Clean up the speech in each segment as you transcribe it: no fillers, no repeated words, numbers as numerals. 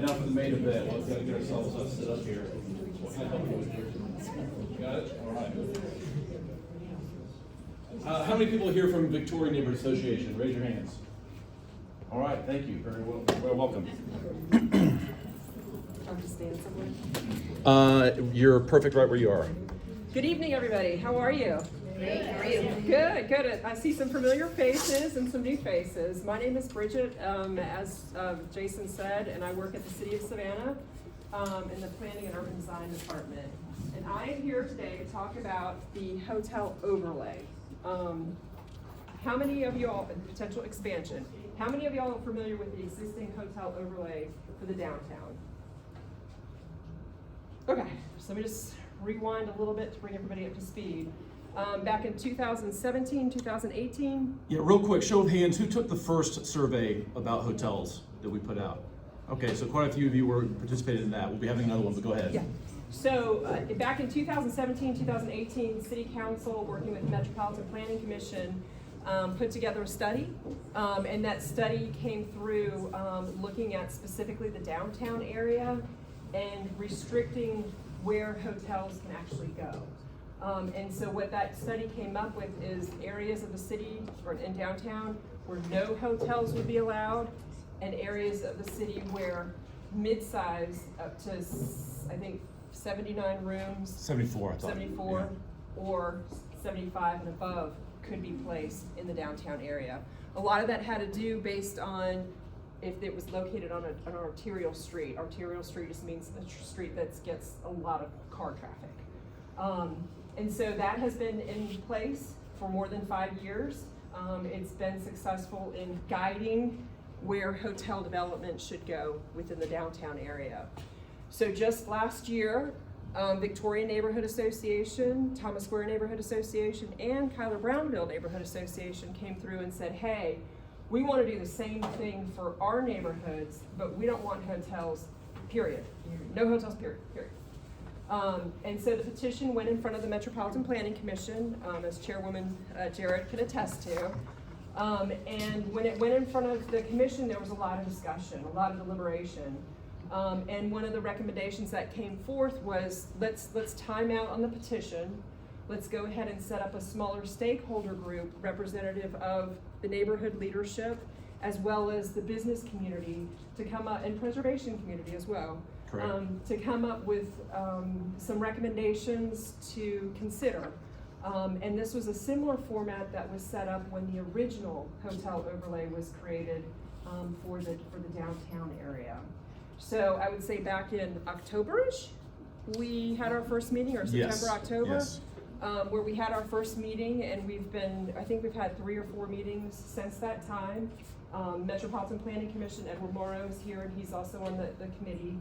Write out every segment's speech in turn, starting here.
now for the main event. We've got to get ourselves set up here. What can I help you with here? Got it? All right. How many people are here from Victoria Neighborhood Association? Raise your hands. All right, thank you. Very welcome. I'll just stand somewhere. You're perfect right where you are. Good evening, everybody. How are you? Great. How are you? Good, good. I see some familiar faces and some new faces. My name is Bridget, as Jason said, and I work at the City of Savannah in the Planning and Urban Design Department. And I am here today to talk about the hotel overlay. How many of y'all, potential expansion, how many of y'all are familiar with the existing hotel overlay for the downtown? Okay, so let me just rewind a little bit to bring everybody up to speed. Back in 2017, 2018. Yeah, real quick, show of hands, who took the first survey about hotels that we put out? Okay, so quite a few of you were participated in that. We'll be having another one, but go ahead. Yeah. So back in 2017, 2018, City Council, working with the Metropolitan Planning Commission, put together a study, and that study came through looking at specifically the downtown area and restricting where hotels can actually go. And so what that study came up with is areas of the city or in downtown where no hotels would be allowed, and areas of the city where mid-size up to, I think, 79 rooms, 74, I thought. 74, Yeah. or 75 and above could be placed in the downtown area. A lot of that had to do based on if it was located on an arterial street. Arterial street just means a street that gets a lot of car traffic. And so that has been in place for more than 5 years. It's been successful in guiding where hotel development should go within the downtown area. So just last year, Victoria Neighborhood Association, Thomas Square Neighborhood Association, and Kyler Brownville Neighborhood Association came through and said, hey, we want to do the same thing for our neighborhoods, but we don't want hotels, period. No hotels, period. And so the petition went in front of the Metropolitan Planning Commission, as Chairwoman Jared could attest to. And when it went in front of the commission, there was a lot of discussion, a lot of deliberation. And one of the recommendations that came forth was, let's time out on the petition. Let's go ahead and set up a smaller stakeholder group representative of the neighborhood leadership, as well as the business community to come up, and preservation community as well. To come up with some recommendations to consider. And this was a similar format that was set up when the original hotel overlay was created for the downtown area. So I would say back in October-ish, we had our first meeting, or September, Yes. October, Yes. Where we had our first meeting, and I think we've had 3 or 4 meetings since that time. Metropolitan Planning Commission, Edward Morrow is here, and he's also on the committee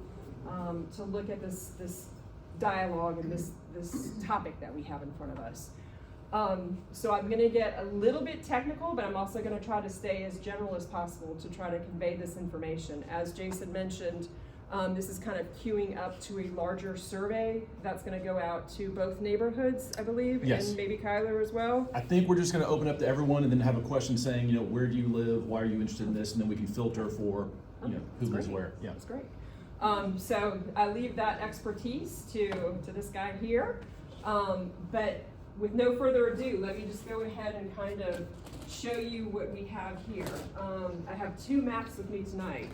to look at this dialogue and this topic that we have in front of us. So I'm gonna get a little bit technical, but I'm also gonna try to stay as general as possible to try to convey this information. As Jason mentioned, this is kind of queuing up to a larger survey that's gonna go out to both neighborhoods, I believe, Yes. and maybe Kyler as well. I think we're just going to open up to everyone and then have a question saying, where do you live? Why are you interested in this? And then we can filter for, who lives where. Yeah. That's great. So I leave that expertise to this guy here. But with no further ado, let me just go ahead and kind of show you what we have here. I have 2 maps with me tonight.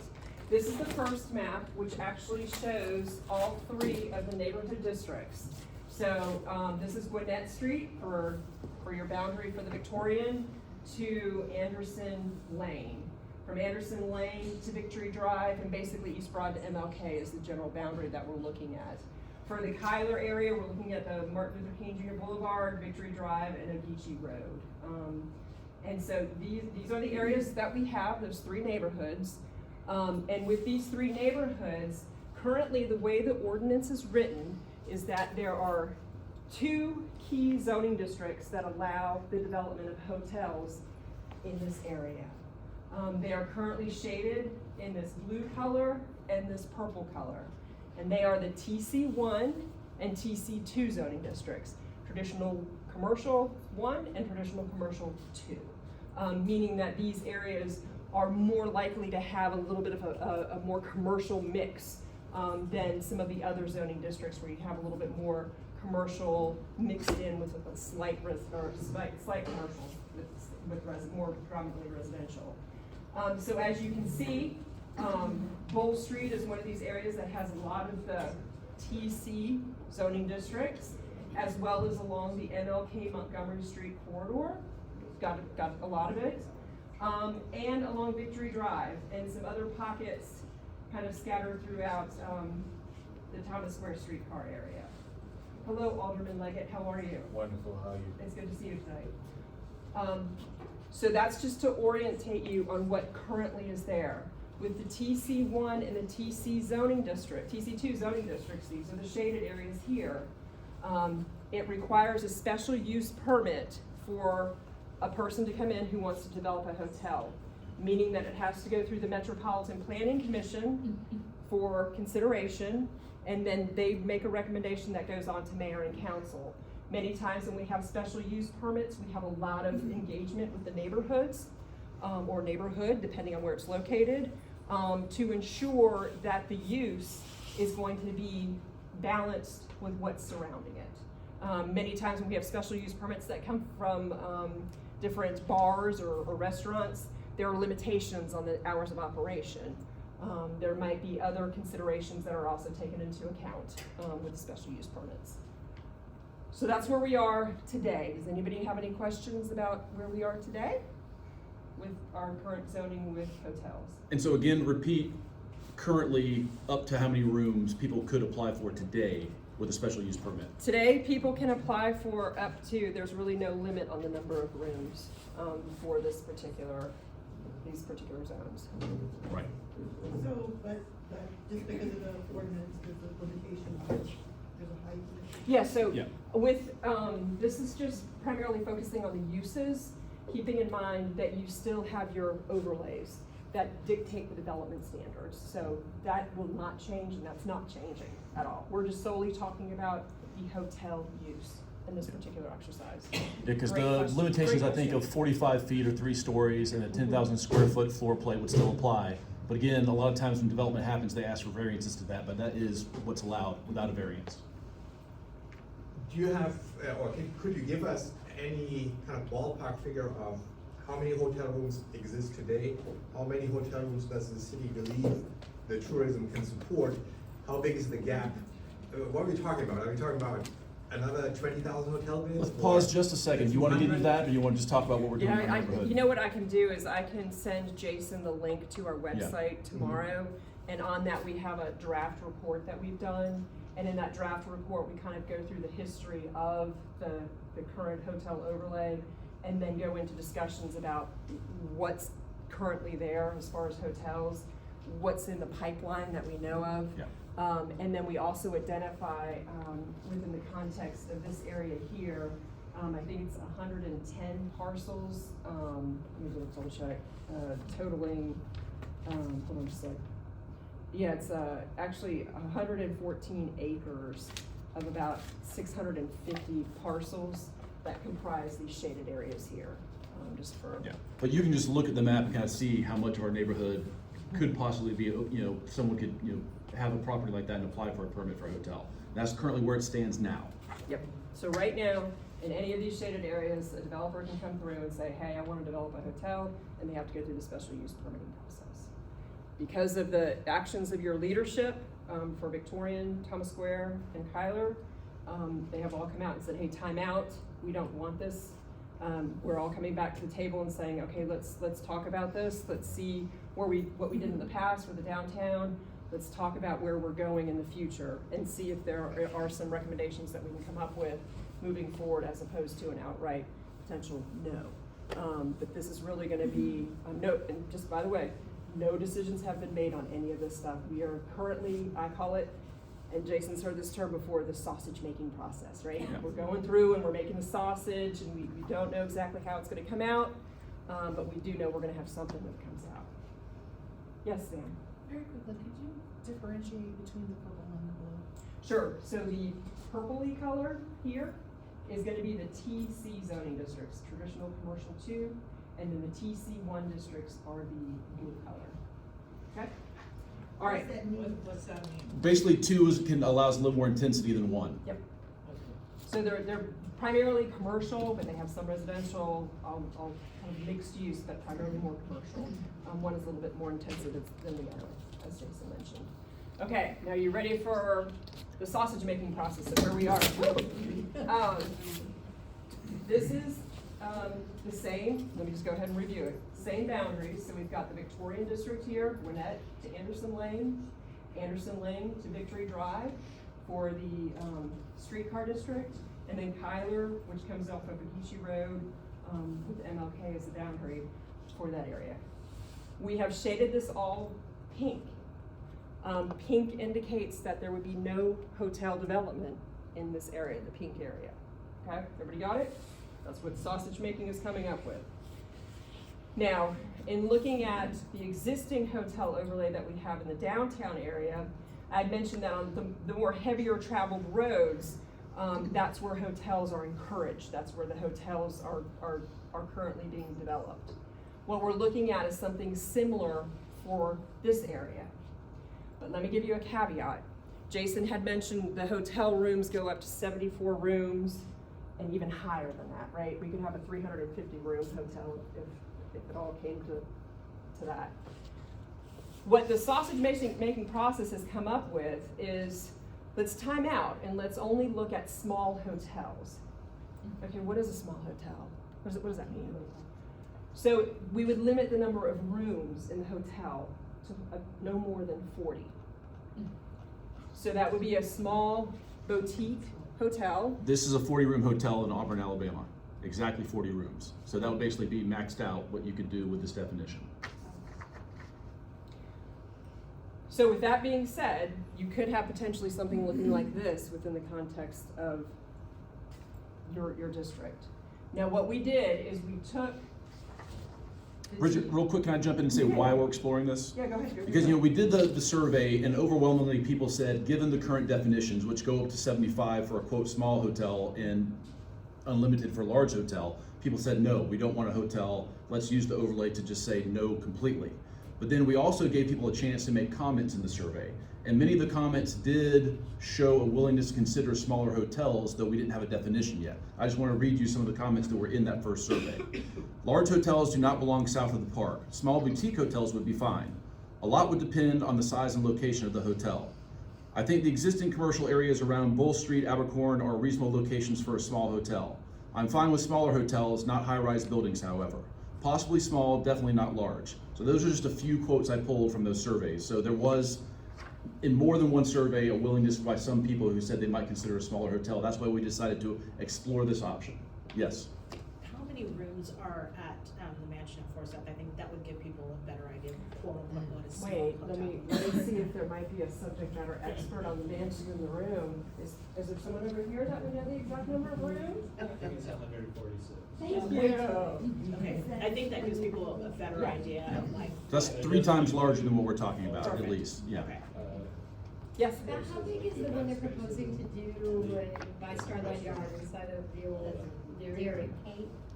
This is the first map, which actually shows all 3 of the neighborhood districts. So this is Gwinnett Street for your boundary for the Victorian to Anderson Lane. From Anderson Lane to Victory Drive, and basically East Broad to MLK is the general boundary that we're looking at. For the Kyler area, we're looking at the Martin Luther King Jr. Boulevard, Victory Drive, and Ogeechee Road. And so these are the areas that we have, those 3 neighborhoods. And with these 3 neighborhoods, currently the way the ordinance is written is that there are 2 key zoning districts that allow the development of hotels in this area. They are currently shaded in this blue color and this purple color. And they are the TC1 and TC2 zoning districts, traditional commercial 1 and traditional commercial 2. Meaning that these areas are more likely to have a little bit of a more commercial mix than some of the other zoning districts where you have a little bit more commercial mixed in with a slight commercial with more predominantly residential. So as you can see, Bowl Street is one of these areas that has a lot of the TC zoning districts, as well as along the MLK Montgomery Street corridor, got a lot of it, and along Victory Drive, and some other pockets kind of scattered throughout the Thomas Square streetcar area. Hello, Alderman Leggett, how are you? Wonderful, how are you? It's good to see you tonight. So that's just to orientate you on what currently is there. With the TC1 and the TC zoning district, TC2 zoning districts, these are the shaded areas here. It requires a special use permit for a person to come in who wants to develop a hotel, meaning that it has to go through the Metropolitan Planning Commission for consideration, and then they make a recommendation that goes on to mayor and council. Many times when we have special use permits, we have a lot of engagement with the neighborhoods, or neighborhood, depending on where it's located, to ensure that the use is going to be balanced with what's surrounding it. Many times when we have special use permits that come from different bars or restaurants, there are limitations on the hours of operation. There might be other considerations that are also taken into account with special use permits. So that's where we are today. Does anybody have any questions about where we are today with our current zoning with hotels? And so again, repeat, currently up to how many rooms people could apply for today with a special use permit? Today, people can apply for up to, there's really no limit on the number of rooms for these particular zones. Right. So, but just because of the ordinance, there's a limitation, there's a height issue? Yeah, so Yeah. with, this is just primarily focusing on the uses, keeping in mind that you still have your overlays that dictate the development standards. So that will not change, and that's not changing at all. We're just solely talking about the hotel use in this particular exercise. Because Great the question. limitations, Great I think, of question. 45 feet or 3 stories and a 10,000 square foot floor plate would still apply. But again, a lot of times when development happens, they ask for variances to that, but that is what's allowed without a variance. Do you have, or could you give us any kind of ballpark figure of how many hotel rooms exist today? How many hotel rooms does the city believe the tourism can support? How big is the gap? What are we talking about? Are we talking about another 20,000 hotel beds? Let's pause just a second. You want to get into that, or you want to just talk about what we're doing in Yeah, our neighborhood? you know what I can do is I can send Jason the link to our website tomorrow, and on that we have a draft report that we've done. And in that draft report, we kind of go through the history of the current hotel overlay, and then go into discussions about what's currently there as far as hotels, what's in the pipeline that we know of. Yeah. And then we also identify, within the context of this area here, I think it's 110 parcels, let me double check, totaling, hold on just a sec. Yeah, it's actually 114 acres of about 650 parcels that comprise these shaded areas here, just for. Yeah, but you can just look at the map and kind of see how much of our neighborhood could possibly be, someone could, have a property like that and apply for a permit for a hotel. That's currently where it stands now. Yep, so right now, in any of these shaded areas, a developer can come through and say, hey, I want to develop a hotel, and they have to go through the special use permitting process. Because of the actions of your leadership for Victorian, Thomas Square, and Kyler, they have all come out and said, hey, time out, we don't want this. We're all coming back to the table and saying, okay, let's talk about this. Let's see what we did in the past for the downtown. Let's talk about where we're going in the future and see if there are some recommendations that we can come up with moving forward, as opposed to an outright potential no. But this is really going to be no. And just by the way, no decisions have been made on any of this stuff. We are currently, I call it, and Jason's heard this term before, the sausage making process, right? Yeah. We're going through and we're making the sausage, and we don't know exactly how it's going to come out, but we do know we're going to have something that comes out. Yes, Sam? Very quickly, could you differentiate between the purple and the blue? Sure, so the purpley color here is going to be the TC zoning districts, traditional commercial 2, and then the TC1 districts are the blue color. Okay? All right. What's that mean? What's that mean? Basically, two allows a little more intensity than one. Yep. So they're primarily commercial, but they have some residential, all kind of mixed use, but primarily more commercial. One is a little bit more intensive than the other, as Jason mentioned. Okay, now you ready for the sausage making process of where we are? This is the same, let me just go ahead and review it. Same boundaries, so we've got the Victorian district here, Gwinnett to Anderson Lane to Victory Drive for the streetcar district, and then Kyler, which comes off of Ogeechee Road with MLK as the boundary for that area. We have shaded this all pink. Pink indicates that there would be no hotel development in this area, the pink area. Okay, everybody got it? That's what sausage making is coming up with. Now, in looking at the existing hotel overlay that we have in the downtown area, I mentioned that on the more heavier traveled roads, that's where hotels are encouraged. That's where the hotels are currently being developed. What we're looking at is something similar for this area. But let me give you a caveat. Jason had mentioned the hotel rooms go up to 74 rooms and even higher than that, right? We could have a 350 room hotel if it all came to that. What the sausage making process has come up with is, let's time out and let's only look at small hotels. Okay, what is a small hotel? What does that mean? So we would limit the number of rooms in the hotel to no more than 40. So that would be a small boutique hotel. This is a 40-room hotel in Auburn, Alabama. Exactly 40 rooms. So that would basically be maxed out what you could do with this definition. So with that being said, you could have potentially something looking like this within the context of your district. Now what we did is we took Bridget, real quick, can I jump in and say why we're exploring this? Yeah, go ahead. Because, we did the survey, and overwhelmingly people said, given the current definitions, which go up to 75 for a quote small hotel and unlimited for a large hotel, people said, no, we don't want a hotel. Let's use the overlay to just say no completely. But then we also gave people a chance to make comments in the survey. And many of the comments did show a willingness to consider smaller hotels, though we didn't have a definition yet. I just want to read you some of the comments that were in that first survey. Large hotels do not belong south of the park. Small boutique hotels would be fine. A lot would depend on the size and location of the hotel. I think the existing commercial areas around Bull Street, Abercorn are reasonable locations for a small hotel. I'm fine with smaller hotels, not high-rise buildings, however. Possibly small, definitely not large. So those are just a few quotes I pulled from those surveys. So there was, in more than one survey, a willingness by some people who said they might consider a smaller hotel. That's why we decided to explore this option. Yes? How many rooms are at the mansion at Forsyth? I think that would give people a better idea of quote unquote what is small Wait, hotel. let me see if there might be a subject matter expert on the mansion in the room. Is there someone over here that would know the exact number of rooms? I think it's 146. Thank you. Okay, I think that gives people a better idea of like. That's 3 times larger than what we're talking about, at Perfect. least. Yeah. Okay. Yes? Now, how big is the one they're proposing to do by Starlight Yard inside of the old dairy?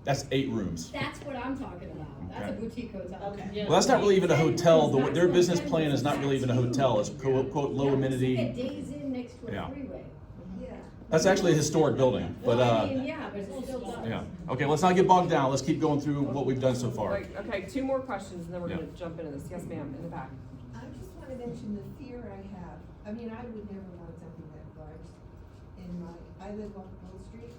That's 8 rooms. That's what I'm talking about. That's a Okay. boutique hotel. Okay. Well, that's not really even a hotel. That's Their what business Dennis plan is not really even a hotel. It's quote low Yeah, amenity. It's like a Days Inn next to Yeah. a freeway. Yeah. That's actually a historic building, but Well, I mean, yeah, but it's still does. yeah. Okay, let's not get bogged down. Let's keep going through what we've done so far. Like, okay, 2 more questions and then we're Yeah. gonna jump into this. Yes, ma'am, in the back. I just want to mention the fear I have. I mean, I would never want something that large I live off Bull Street.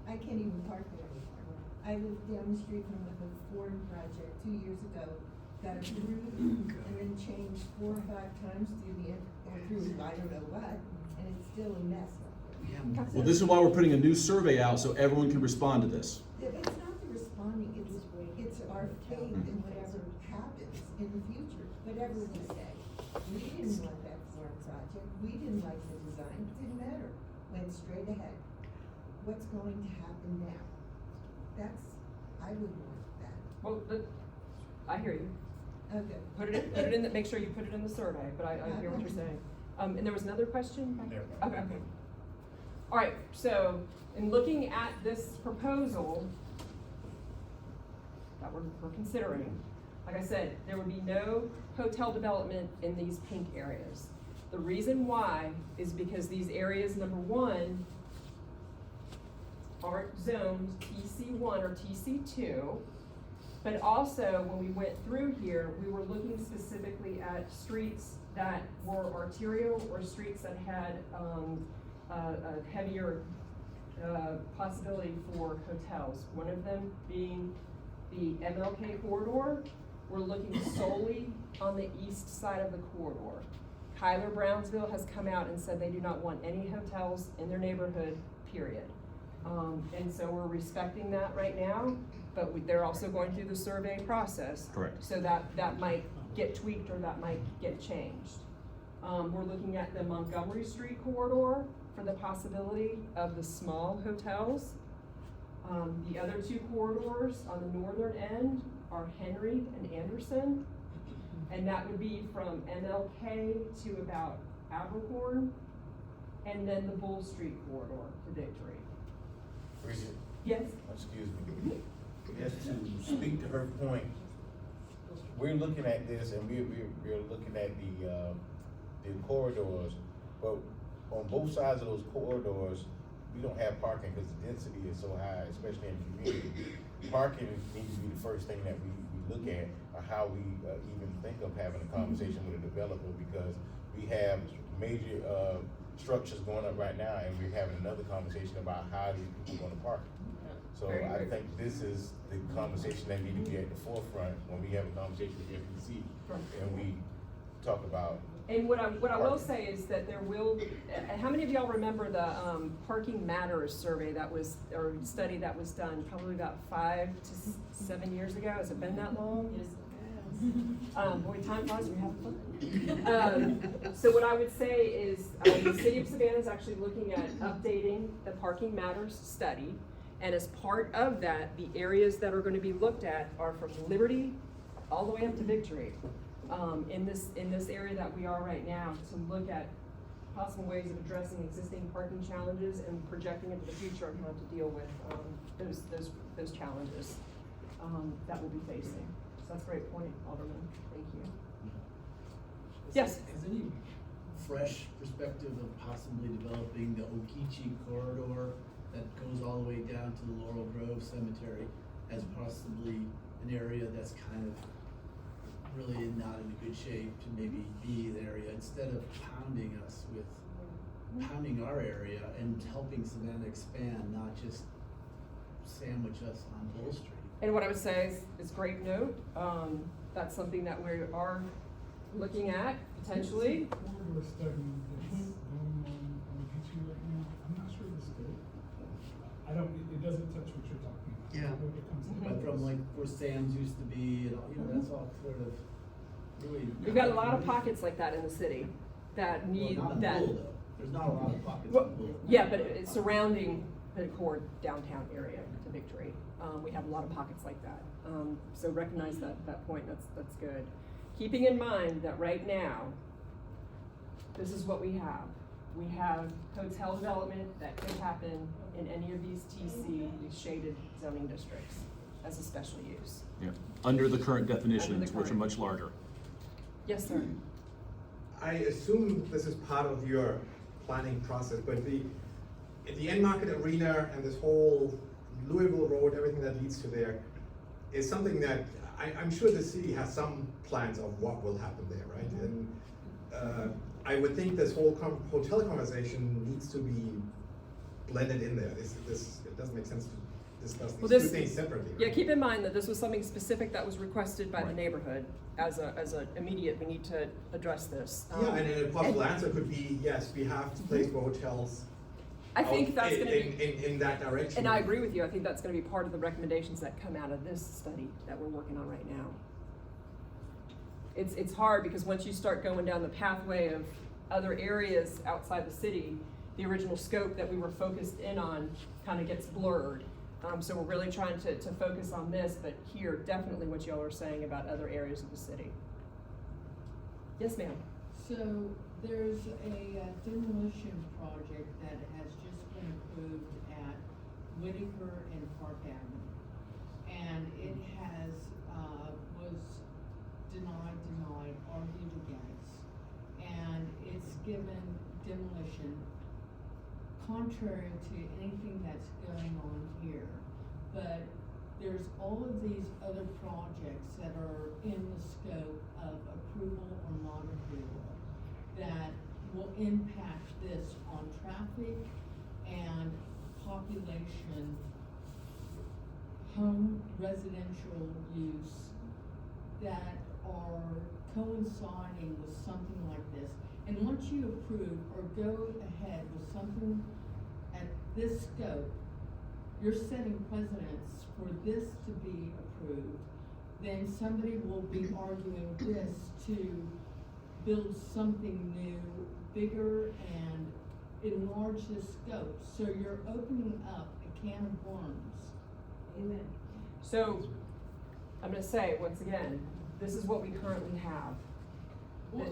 I can't even park there anymore. I live down the street from the Ford project 2 years ago. Got approved and then changed 4 or 5 times through I don't know what, and it's still a mess up there. Well, this is why we're putting a new survey out so everyone can respond to this. It's not the responding, it's our faith in whatever happens in the future, whatever we say. We didn't want that Ford project, we didn't like the design, it didn't matter, went straight ahead. What's going to happen now? I would want that. Well, I hear you. Okay. Put it in, make sure you put it in the survey, but I hear what you're saying. And there was another question? back there? Okay. All right, so in looking at this proposal, that we're considering. Like I said, there would be no hotel development in these pink areas. The reason why is because these areas, number one, aren't zoned TC1 or TC2, but also when we went through here, we were looking specifically at streets that were arterial or streets that had a heavier possibility for hotels. One of them being the MLK corridor. We're looking solely on the east side of the corridor. Kyler Brownsville has come out and said they do not want any hotels in their neighborhood, period. And so we're respecting that right now, but they're also going through the survey process. Correct. So that might get tweaked or that might get changed. We're looking at the Montgomery Street corridor for the possibility of the small hotels. The other two corridors on the northern end are Henry and Anderson, and that would be from MLK to about Abercorn, and then the Bull Street corridor to Victory. Bridget, Yes? excuse me. Just to speak to her point, we're looking at this and we're looking at the corridors, but on both sides of those corridors, we don't have parking because the density is so high, especially in the community. Parking needs to be the first thing that we look at, or how we even think of having a conversation with a developer, because we have major structures going up right now, and we're having another conversation about how these people are gonna park. So Very I good. think this is the conversation that need to be at the forefront when we have a conversation with FEC, and we talk about. And what I will say is that there will, how many of y'all remember the Parking Matters survey that was, or study that was done probably about 5 to 7 years ago? Has it been that long? Boy, time flies when you're having fun. So what I would say is, the City of Savannah is actually looking at updating the Parking Matters study. And as part of that, the areas that are gonna be looked at are from Liberty all the way up to Victory. In this area that we are right now, to look at possible ways of addressing existing parking challenges and projecting into the future on how to deal with those challenges that we'll be facing. So that's a great point, Alderman. Thank you. Yes? Has any fresh perspective of possibly developing the Okeechee corridor that goes all the way down to the Laurel Grove Cemetery as possibly an area that's kind of really not in a good shape to maybe be the area, instead of pounding our area and helping Savannah expand, not just sandwich us on Bull Street? And what I would say is great note. That's something that we are looking at potentially. Corridor study that's going on Okeechee right now, I'm not sure the scope. It doesn't touch what you're talking about. Yeah. What it comes to. But from like where Sam's used to be and all, that's all sort of really. We've got a lot of pockets like that in the city that need Well, not in that. Bull, though. There's not a lot of pockets Well, in Bull. yeah, but it's surrounding the core downtown area to Victory. We have a lot of pockets like that. So recognize that point, that's good. Keeping in mind that right now, this is what we have. We have hotel development that could happen in any of these TC, these shaded zoning districts as a special use. Yeah, under the current definitions, which are current. much larger. Yes, sir. I assume this is part of your planning process, but the end market arena and this whole Louisville Road, everything that leads to there, is something that I'm sure the city has some plans of what will happen there, right? And I would think this whole hotel conversation needs to be blended in there. It doesn't make sense to discuss these two things separately. Yeah, right? keep in mind that this was something specific that was requested by the Right. neighborhood as a immediate, we need to address this. Yeah, and a possible answer could be, yes, we have to place more hotels. I think out that's gonna be. in that direction. And I agree with you, I think that's gonna be part of the recommendations that come out of this study that we're working on right now. It's hard because once you start going down the pathway of other areas outside the city, the original scope that we were focused in on kind of gets blurred. So we're really trying to focus on this, but hear definitely what y'all are saying about other areas of the city. Yes, ma'am. So there's a demolition project that has just been approved at Whitaker and Park Avenue. And it has given demolition, contrary to anything that's going on here. But there's all of these other projects that are in the scope of approval or not approval that will impact this on traffic and population, home residential use that are coinciding with something like this. And once you approve or go ahead with something at this scope, you're setting precedents for this to be approved, then somebody will be arguing this to build something new, bigger, and enlarge the scope. So you're opening up a can of worms. Amen. So, I'm gonna say, once again, this is what we currently have.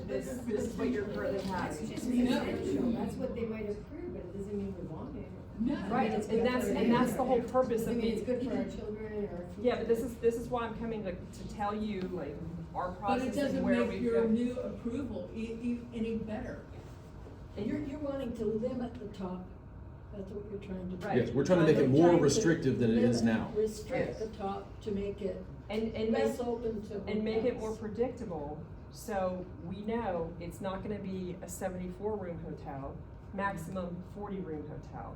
This is what you're currently That's having. just residential, that's what they might approve, but it doesn't mean we want it. No. Right, It's and good that's, for and that's the whole neighborhood. purpose I of mean, it's being. good for our children or. Yeah, but this is why I'm coming to tell you, like, our But process it is doesn't where make we your go. new approval any better. You're wanting to limit the top, that's what you're trying to do. Right. Yes, we're trying to make it more restrictive than it is now. Restrict Yes. the top to make it And less make, open to. and make it more hotels. predictable, so we know it's not gonna be a 74-room hotel, maximum 40-room hotel.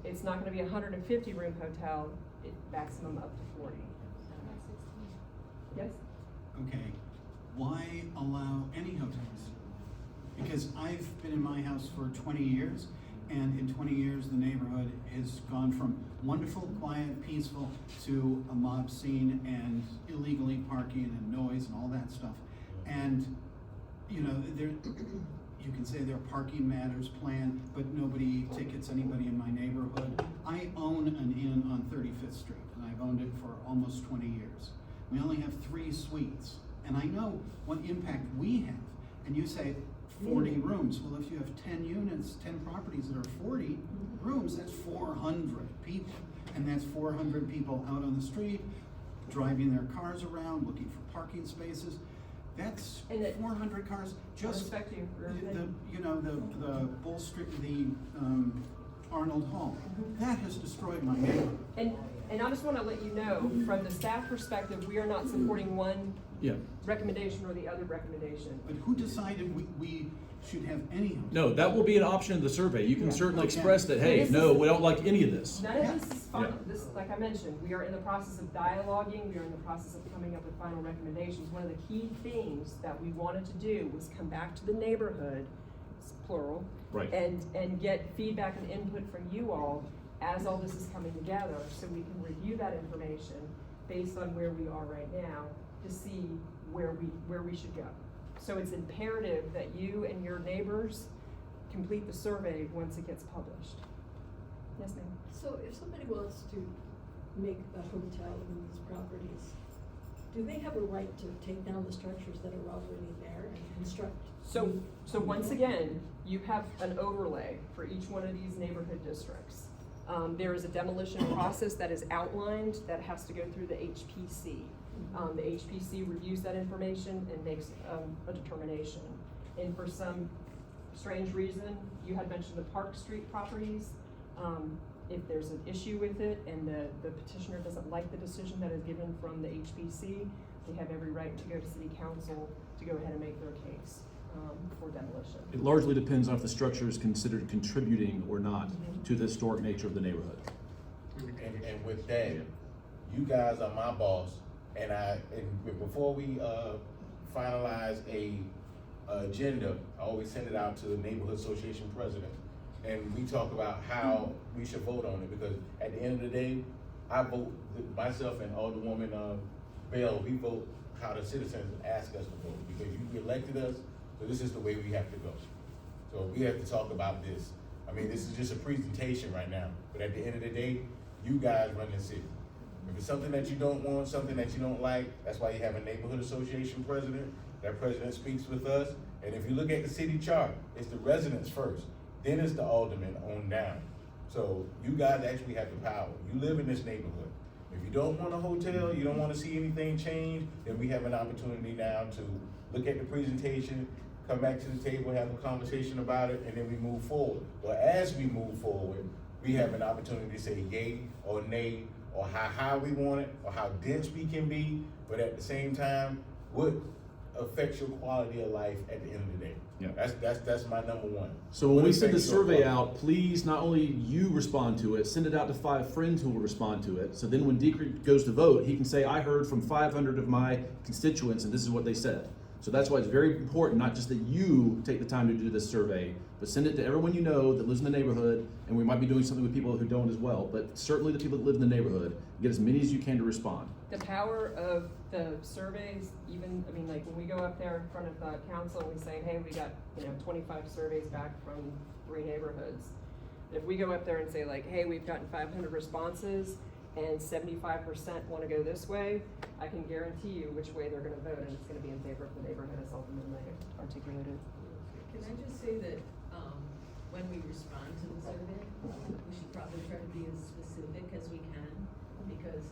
It's not gonna be a 150-room hotel, maximum up to 40. Yes? Okay, why allow any hotels? Because I've been in my house for 20 years, and in 20 years, the neighborhood has gone from wonderful, quiet, peaceful, to a mob scene and illegally parking and noise and all that stuff. And, you know, there, you can say there are parking matters planned, but nobody tickets anybody in my neighborhood. I own an inn on 35th Street, and I've owned it for almost 20 years. We only have 3 suites, and I know what impact we have. And you say 40 rooms. Well, if you have 10 units, 10 properties that are 40 rooms, that's 400 people. And that's 400 people out on the street, driving their cars around, looking for parking spaces. That's And it- 400 cars I just respect you. the Bull Street, the Arnold Hall. That has destroyed my neighborhood. And I just wanna let you know, from the staff perspective, we are not supporting one Yeah. recommendation or the other recommendation. But who decided we should have any hotel? No, that will be an option in the survey. You can Yeah. certainly Okay. express that, hey, This no, is- we don't like any of this. None of this is final. Yeah. This, like I mentioned, we are in the process of dialoguing, we are in the process of coming up with final recommendations. One of the key things that we wanted to do was come back to the neighborhood, it's plural, Right. and get feedback and input from you all as all this is coming together, so we can review that information based on where we are right now to see where we should go. So it's imperative that you and your neighbors complete the survey once it gets published. Yes, ma'am? So if somebody wants to make a hotel in these properties, do they have a right to take down the structures that are already there and construct? So once again, you have an overlay for each one of these neighborhood districts. There is a demolition process that is outlined that has to go through the HPC. The HPC reviews that information and makes a determination. And for some strange reason, you had mentioned the Park Street properties. If there's an issue with it and the petitioner doesn't like the decision that is given from the HPC, they have every right to go to City Council to go ahead and make their case for demolition. It largely depends on if the structure is considered contributing or not to the historic nature of the neighborhood. And with that, you guys are my boss, and before we finalize a agenda, I always send it out to the neighborhood association president, and we talk about how we should vote on it, because at the end of the day, I vote, myself and Alderwoman Bell, we vote how the citizens ask us to vote, because you elected us, so this is the way we have to go. So we have to talk about this. I mean, this is just a presentation right now, but at the end of the day, you guys run the city. If it's something that you don't want, something that you don't like, that's why you have a neighborhood association president. That president speaks with us, and if you look at the city chart, it's the residents first, then it's the aldermen on down. So you guys actually have the power. You live in this neighborhood. If you don't want a hotel, you don't want to see anything change, then we have an opportunity now to look at the presentation, come back to the table, have a conversation about it, and then we move forward. But as we move forward, we have an opportunity to say yay or nay, or how high we want it, or how dense we can be, but at the same time, what affects your quality of life at the end of the day. Yeah. That's my number one. So when What we send the affects your survey quality? out, please, not only you respond to it, send it out to 5 friends who will respond to it. So then when Deke goes to vote, he can say, I heard from 500 of my constituents and this is what they said. So that's why it's very important, not just that you take the time to do this survey, but send it to everyone you know that lives in the neighborhood, and we might be doing something with people who don't as well, but certainly the people that live in the neighborhood, get as many as you can to respond. The power of the surveys, even, I mean, like, when we go up there in front of the council and we say, hey, we got, 25 surveys back from 3 neighborhoods. If we go up there and say like, hey, we've gotten 500 responses and 75% wanna go this way, I can guarantee you which way they're gonna vote, and it's gonna be in favor of the neighborhood as ultimately articulated. Can I just say that, when we respond to the survey, we should probably try to be as specific as we can, because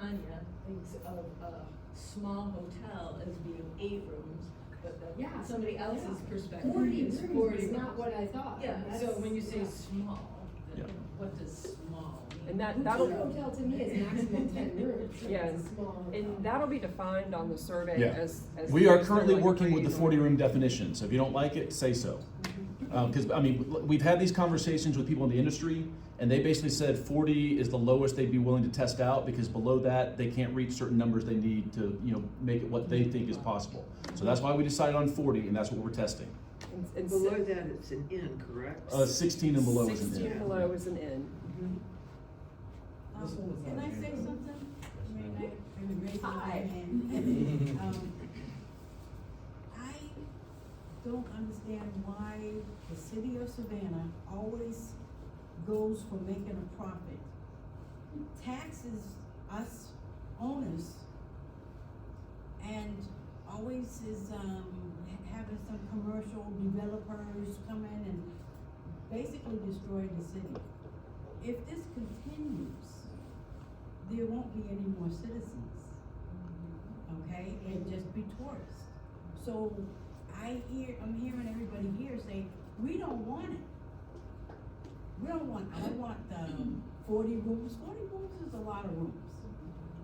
Hanya thinks of a small hotel as being 8 rooms, but somebody else's perspective 40 is rooms 40 is rooms. not what I thought. Yeah, so That's- when you say yeah. small, then Yeah. what does small mean? And A that'll, hotel to me is maximum 10 rooms. so yeah, it's a small and hotel. that'll be defined on the survey Yeah. as. We are as currently like working with the agreed. 40-room definition, so if you don't like it, say so. Because, I mean, we've had these conversations with people in the industry, and they basically said 40 is the lowest they'd be willing to test out, because below that, they can't reach certain numbers they need to, make it what they think is possible. So that's why we decided on 40, and that's what we're testing. And Below that, it's an inn, correct? 16 and below is an 16 N. below is an N. Can I say something? Hi. I don't understand why the city of Savannah always goes for making a profit. Taxes us owners and always is, having some commercial developers come in and basically destroy the city. If this continues, there won't be any more citizens, okay? It'll just be tourists. So I'm hearing everybody here say, we don't want it. I want 40 rooms. 40 rooms is a lot of rooms.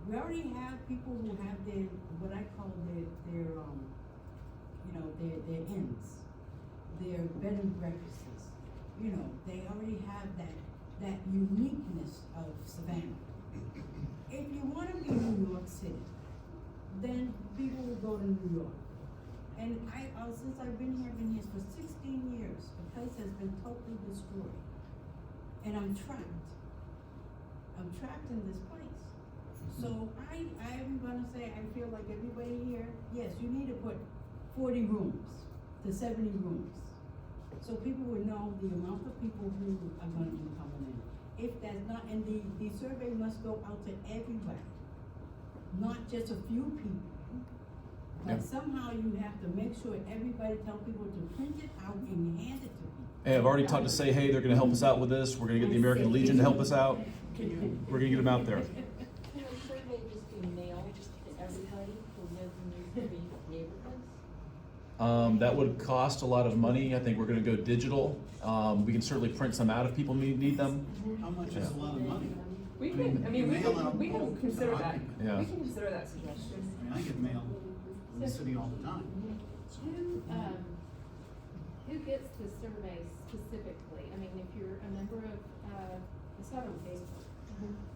We already have people who have their, what I call their inns, their bed and breakfasts. They already have that uniqueness of Savannah. If you wanna be New York City, then people will go to New York. And since I've been here for 16 years, the place has been totally destroyed. And I'm trapped in this place. So I'm gonna say, I feel like everybody here, yes, you need to put 40 rooms to 70 rooms. So people will know the amount of people who are gonna be coming in. If that's not, and the survey must go out to everybody, not just a few people. But somehow you have to make sure everybody tell people to print it out and hand it to people. Hey, I've already talked to Say Hey, they're gonna help us out with this, we're gonna get the American Legion to help us out, we're gonna get them out there. Can a survey just be mailed to everybody who lives in these 3 neighborhoods? That would cost a lot of money, I think we're gonna go digital. We can certainly print some out if people need them. How much is a lot of money? We I mean, can, you mail out we can bulk consider that, documents. Yeah. we can consider that suggestion. I get mail from the city all the time. Who gets the survey specifically? I mean, if you're a member of, it's not on Facebook.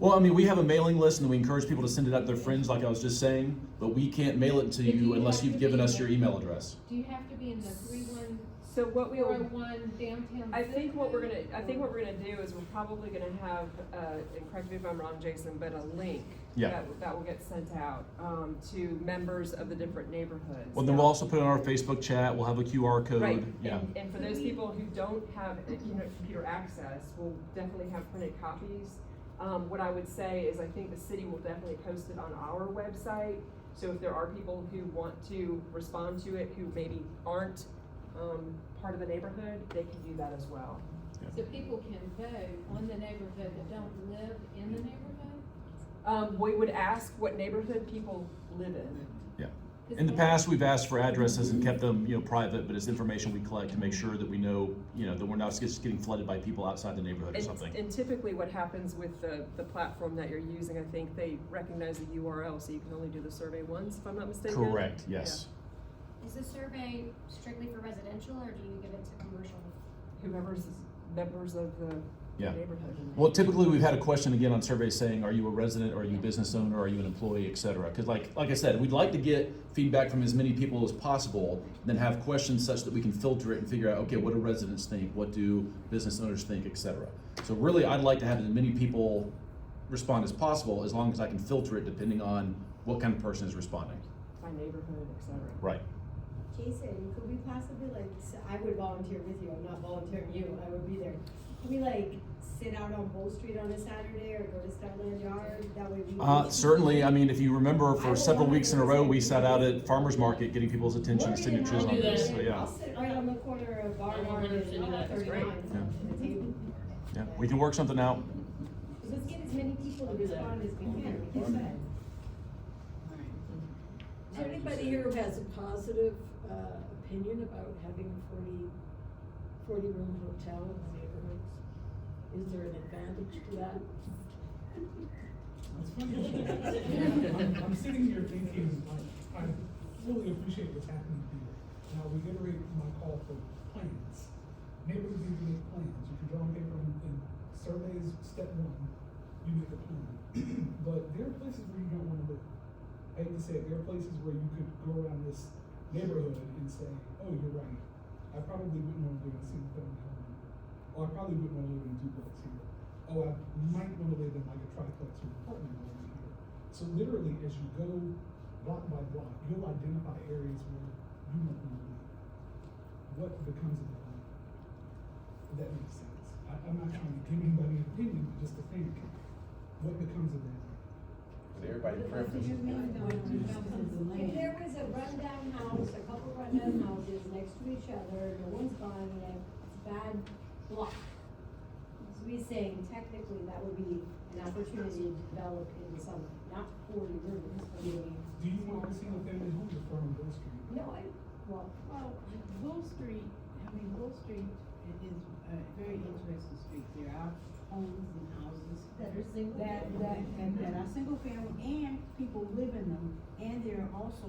Well, I mean, we have a mailing list and we encourage people to send it out to their friends, like I was just saying, but we can't mail it to But do you you unless have you've to given be us in your the- email address. Do you have to be in the 3-1, So what we'll, 401 downtown? I think what we're gonna Or- do is we're probably gonna have, and correct me if I'm wrong, Jason, but a link. Yeah. That will get sent out, to members of the different neighborhoods. Well, then we'll also put it on our Facebook chat, we'll have a QR code, Right, yeah. and for those people who don't have, computer access, we'll definitely have printed copies. What I would say is I think the city will definitely post it on our website, so if there are people who want to respond to it, who maybe aren't, part of the neighborhood, they can do that as well. So people can vote on the neighborhood that don't live in the neighborhood? We would ask what neighborhood people live in. Yeah. In the past, we've asked for addresses and kept them, private, but it's information we collect to make sure that we know, that we're not just getting flooded by people outside the neighborhood or something. And typically what happens with the platform that you're using, I think they recognize the URL, so you can only do the survey once, if I'm not mistaken? Correct, yes. Is the survey strictly for residential, or do you give it to commercial? Whoever's members of the Yeah. neighborhood. Well, typically, we've had a question again on surveys saying, are you a resident, or are you a business owner, or are you an employee, et cetera? Because like I said, we'd like to get feedback from as many people as possible, then have questions such that we can filter it and figure out, okay, what do residents think, what do business owners think, et cetera. So really, I'd like to have as many people respond as possible, as long as I can filter it depending on what kind of person is responding. By neighborhood, et cetera. Right. Jason, could we possibly I would volunteer with you, I'm not volunteering you, I would be there. Could we sit out on Bull Street on a Saturday or go to Starland Yard, that way we. Certainly, I mean, if you remember, for several weeks in a row, we sat out at Farmers Market getting people's attention, signatures on this, so yeah. I'll sit right on the corner of Barnard and 39 at the table. Yeah, we can work something out. Let's get as many people to respond as we can, like I said. Is there anybody here who has a positive, opinion about having a 40-room hotel in the neighborhoods? Is there an advantage to that? It's funny. I'm sitting here thinking, I fully appreciate what's happening here. And I'll reiterate my call for plans. Neighborhoods need to make plans. You can draw on paper and surveys, step one, you make a plan. But there are places where you don't want to live. I hate to say it, there are places where you could go around this neighborhood and say, oh, you're right. I probably wouldn't want to live in a single family home. Or I probably wouldn't want to live in a duplex here. Oh, I might want to live in like a triplex or apartment building here. So literally, as you go block by block, you'll identify areas where you don't want to live. What becomes of that? If that makes sense. I'm not trying to give anybody an opinion, but just to think, what becomes of that? Everybody's preference. If there was a rundown house, a couple rundown houses next to each other, no one's buying it, it's a bad block. So we're saying technically that would be an opportunity to develop in some, not 40 rooms, but maybe. Do you want to see a family home before on Bull Street? No, well, Bull Street is a very interesting street. There are homes and houses that are single. that are single family, and people live in them, and there are also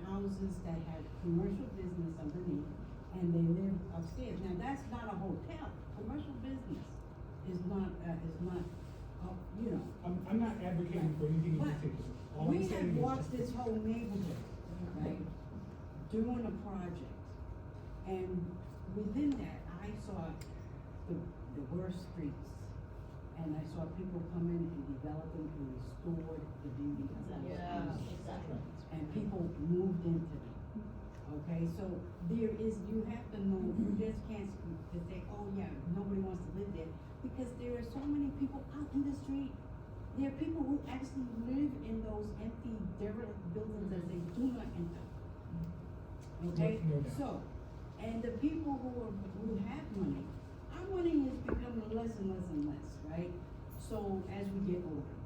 houses that have commercial business underneath, and they live upstairs. Now, that's not a hotel. Commercial business is not, I'm not advocating for anything in But particular. All I'm we saying have is walked just- this whole neighborhood, right, doing a project. And within that, I saw the worst streets. And I saw people come in and develop them and restored the beauty of them. Yeah, exactly. And people moved into them. Okay, so there is, you have to know, you just can't say, oh yeah, nobody wants to live there. Because there are so many people out in the street. There are people who actually live in those empty derelict buildings that they do not enter. Okay, No doubt. so, and the people who have money, our money is becoming less and less and less, right? So as we get older,